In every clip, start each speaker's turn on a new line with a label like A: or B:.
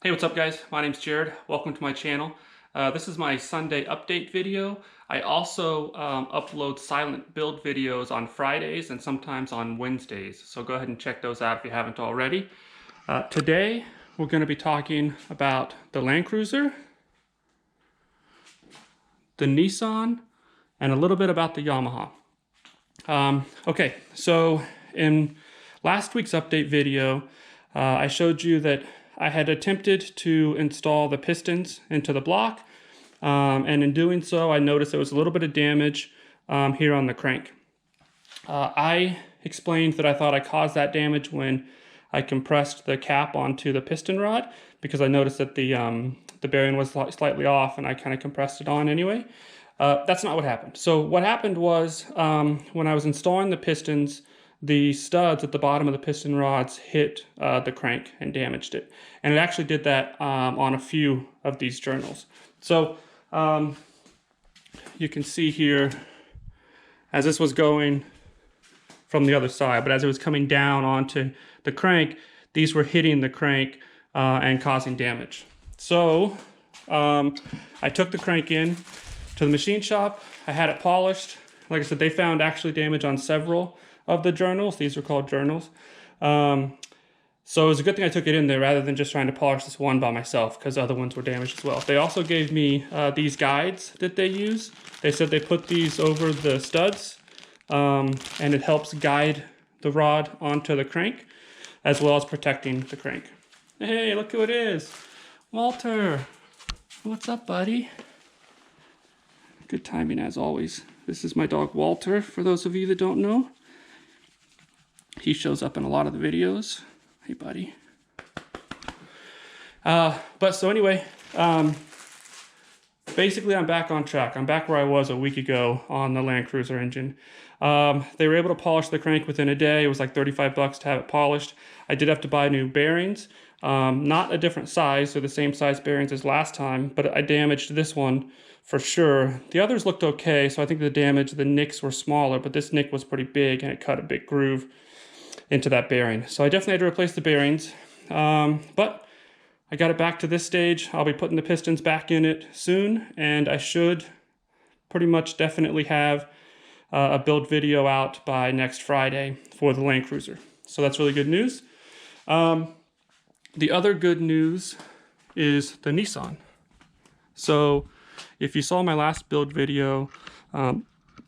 A: Hey, what's up guys? My name's Jared. Welcome to my channel. This is my Sunday update video. I also upload silent build videos on Fridays and sometimes on Wednesdays. So go ahead and check those out if you haven't already. Today, we're going to be talking about the Land Cruiser, the Nissan, and a little bit about the Yamaha. Okay, so in last week's update video, I showed you that I had attempted to install the pistons into the block, and in doing so, I noticed there was a little bit of damage here on the crank. I explained that I thought I caused that damage when I compressed the cap onto the piston rod, because I noticed that the bearing was slightly off, and I kind of compressed it on anyway. That's not what happened. So what happened was when I was installing the pistons, the studs at the bottom of the piston rods hit the crank and damaged it. And it actually did that on a few of these journals. So you can see here, as this was going from the other side, but as it was coming down onto the crank, these were hitting the crank and causing damage. So I took the crank in to the machine shop. I had it polished. Like I said, they found actually damage on several of the journals. These are called journals. So it was a good thing I took it in there rather than just trying to polish this one by myself, because other ones were damaged as well. They also gave me these guides that they use. They said they put these over the studs, and it helps guide the rod onto the crank, as well as protecting the crank. Hey, look who it is. Walter. What's up, buddy? Good timing as always. This is my dog Walter, for those of you that don't know. He shows up in a lot of the videos. Hey, buddy. But so anyway, basically I'm back on track. I'm back where I was a week ago on the Land Cruiser engine. They were able to polish the crank within a day. It was like 35 bucks to have it polished. I did have to buy new bearings. Not a different size, so the same size bearings as last time, but I damaged this one for sure. The others looked okay, so I think the nicks were smaller, but this nick was pretty big and it cut a big groove into that bearing. So I definitely had to replace the bearings, but I got it back to this stage. I'll be putting the pistons back in it soon, and I should pretty much definitely have a build video out by next Friday for the Land Cruiser. So that's really good news. The other good news is the Nissan. So if you saw my last build video,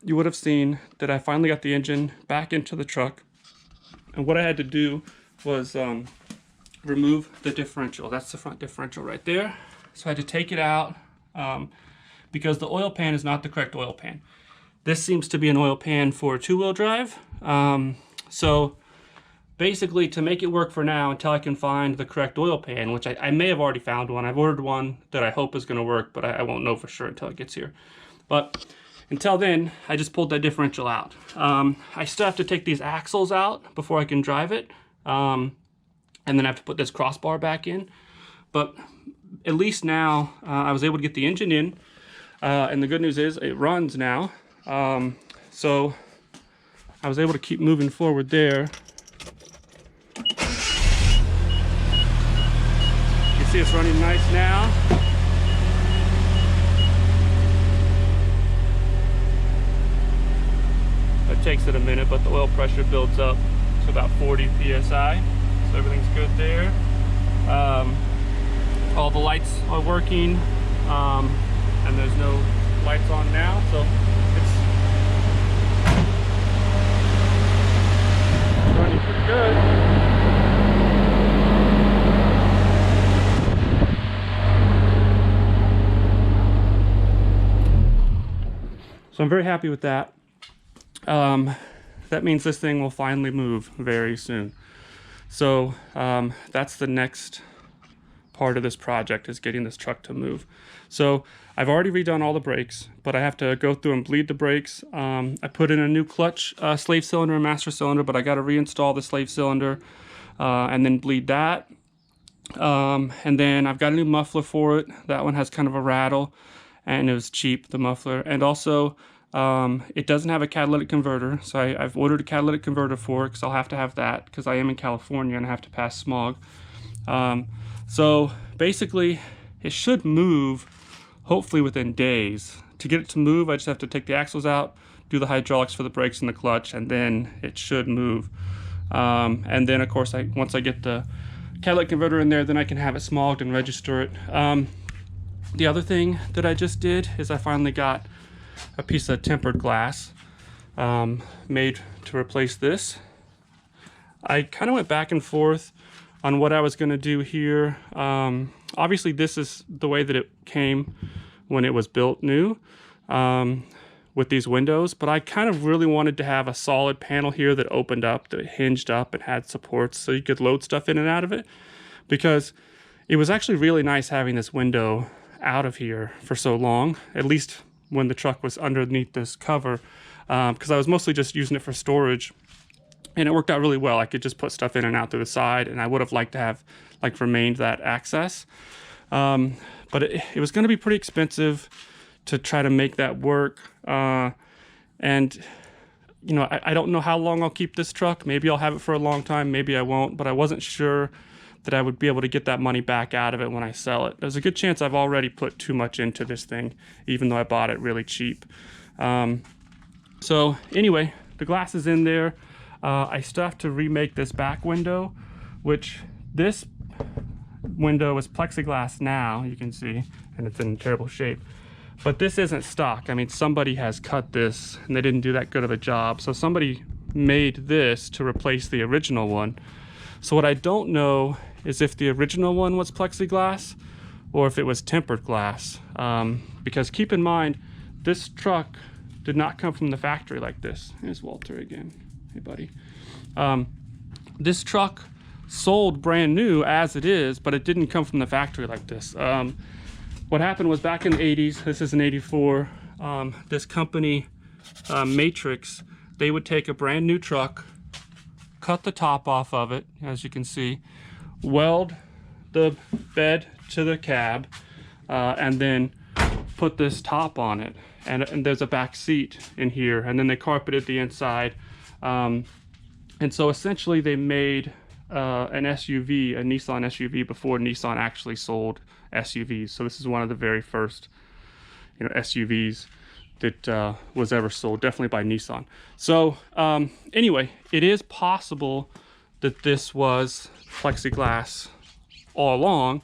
A: you would have seen that I finally got the engine back into the truck. And what I had to do was remove the differential. That's the front differential right there. So I had to take it out because the oil pan is not the correct oil pan. This seems to be an oil pan for two-wheel drive. So basically, to make it work for now until I can find the correct oil pan, which I may have already found one. I've ordered one that I hope is going to work, but I won't know for sure until it gets here. But until then, I just pulled that differential out. I still have to take these axles out before I can drive it. And then I have to put this crossbar back in. But at least now, I was able to get the engine in. And the good news is it runs now. So I was able to keep moving forward there. You see it's running nice now. It takes it a minute, but the oil pressure builds up to about 40 psi, so everything's good there. All the lights are working, and there's no lights on now, so it's running pretty good. So I'm very happy with that. That means this thing will finally move very soon. So that's the next part of this project, is getting this truck to move. So I've already redone all the brakes, but I have to go through and bleed the brakes. I put in a new clutch slave cylinder and master cylinder, but I got to reinstall the slave cylinder and then bleed that. And then I've got a new muffler for it. That one has kind of a rattle, and it was cheap, the muffler. And also it doesn't have a catalytic converter, so I've ordered a catalytic converter for it, because I'll have to have that because I am in California and I have to pass smog. So basically it should move hopefully within days. To get it to move, I just have to take the axles out, do the hydraulics for the brakes and the clutch, and then it should move. And then of course, once I get the catalytic converter in there, then I can have it smogged and register it. The other thing that I just did is I finally got a piece of tempered glass made to replace this. I kind of went back and forth on what I was going to do here. Obviously this is the way that it came when it was built new, with these windows, but I kind of really wanted to have a solid panel here that opened up, that hinged up and had supports so you could load stuff in and out of it, because it was actually really nice having this window out of here for so long, at least when the truck was underneath this cover, because I was mostly just using it for storage, and it worked out really well. I could just put stuff in and out through the side, and I would have liked to have remained that access, but it was going to be pretty expensive to try to make that work, and you know, I don't know how long I'll keep this truck. Maybe I'll have it for a long time, maybe I won't, but I wasn't sure that I would be able to get that money back out of it when I sell it. There's a good chance I've already put too much into this thing, even though I bought it really cheap. So anyway, the glass is in there. I still have to remake this back window, which this window is plexiglass now, you can see, and it's in terrible shape. But this isn't stock. I mean, somebody has cut this and they didn't do that good of a job. So somebody made this to replace the original one. So what I don't know is if the original one was plexiglass or if it was tempered glass. Because keep in mind, this truck did not come from the factory like this. Here's Walter again. Hey, buddy. This truck sold brand new as it is, but it didn't come from the factory like this. What happened was back in the 80s, this is an 84, this company, Matrix, they would take a brand new truck, cut the top off of it, as you can see, weld the bed to the cab, and then put this top on it. And there's a back seat in here, and then they carpeted the inside. And so essentially they made an SUV, a Nissan SUV, before Nissan actually sold SUVs. So this is one of the very first, you know, SUVs that was ever sold, definitely by Nissan. So anyway, it is possible that this was plexiglass all along,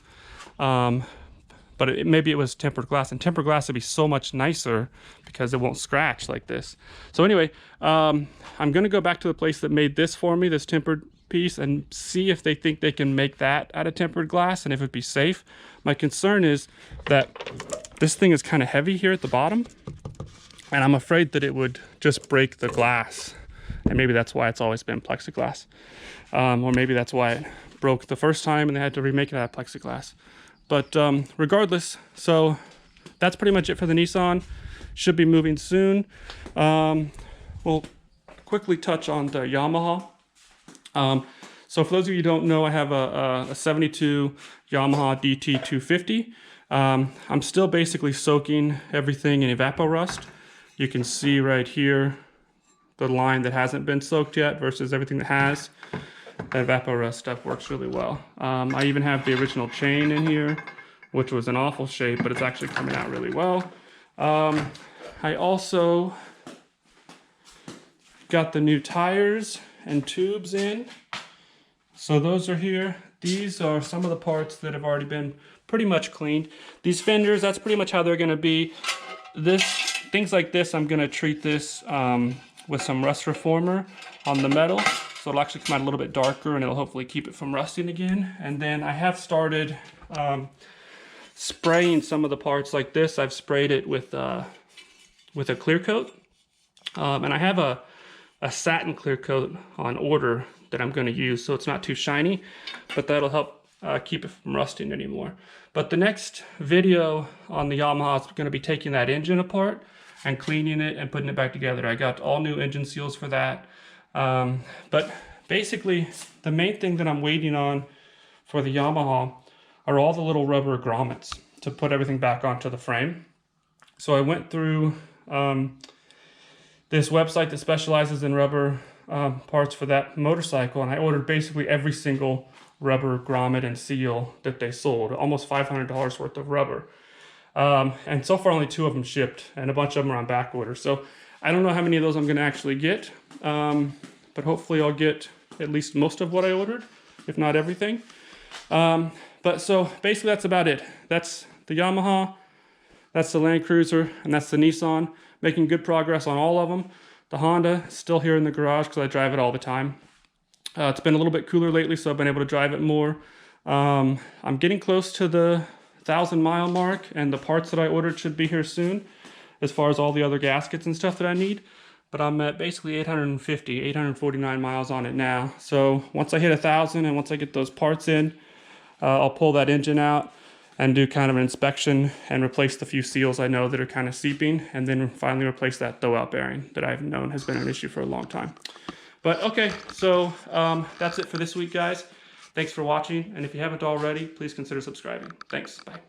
A: but maybe it was tempered glass, and tempered glass would be so much nicer because it won't scratch like this. So anyway, I'm gonna go back to the place that made this for me, this tempered piece, and see if they think they can make that out of tempered glass and if it'd be safe. My concern is that this thing is kind of heavy here at the bottom, and I'm afraid that it would just break the glass, and maybe that's why it's always been plexiglass, or maybe that's why it broke the first time and they had to remake it out of plexiglass. But regardless, so that's pretty much it for the Nissan. Should be moving soon. We'll quickly touch on the Yamaha. So for those of you who don't know, I have a 72 Yamaha DT 250. I'm still basically soaking everything in Evapo-Rust. You can see right here the line that hasn't been soaked yet versus everything that has. The Evapo-Rust stuff works really well. I even have the original chain in here, which was an awful shape, but it's actually coming out really well. I also got the new tires and tubes in. So those are here. These are some of the parts that have already been pretty much cleaned. These fenders, that's pretty much how they're gonna be. Things like this, I'm gonna treat this with some rust reformer on the metal. So it'll actually come out a little bit darker and it'll hopefully keep it from rusting again. And then I have started spraying some of the parts like this. I've sprayed it with a clear coat. And I have a satin clear coat on order that I'm going to use, so it's not too shiny, but that'll help keep it from rusting anymore. But the next video on the Yamaha is going to be taking that engine apart and cleaning it and putting it back together. I got all new engine seals for that. But basically, the main thing that I'm waiting on for the Yamaha are all the little rubber grommets to put everything back onto the frame. So I went through this website that specializes in rubber parts for that motorcycle, and I ordered basically every single rubber grommet and seal that they sold, almost $500 worth of rubber. And so far only 2 of them shipped, and a bunch of them are on back order. So I don't know how many of those I'm going to actually get, but hopefully I'll get at least most of what I ordered, if not everything. But so basically that's about it. That's the Yamaha, that's the Land Cruiser, and that's the Nissan. Making good progress on all of them. The Honda is still here in the garage because I drive it all the time. It's been a little bit cooler lately, so I've been able to drive it more. I'm getting close to the 1,000-mile mark, and the parts that I ordered should be here soon, as far as all the other gaskets and stuff that I need. But I'm at basically 849 miles on it now. So once I hit 1,000 and once I get those parts in, I'll pull that engine out and do kind of an inspection and replace the few seals I know that are kind of seeping, and then finally replace that throwout bearing that I've known has been an issue for a long time. But okay, so that's it for this week, guys. Thanks for watching, and if you haven't already, please consider subscribing. Thanks, bye.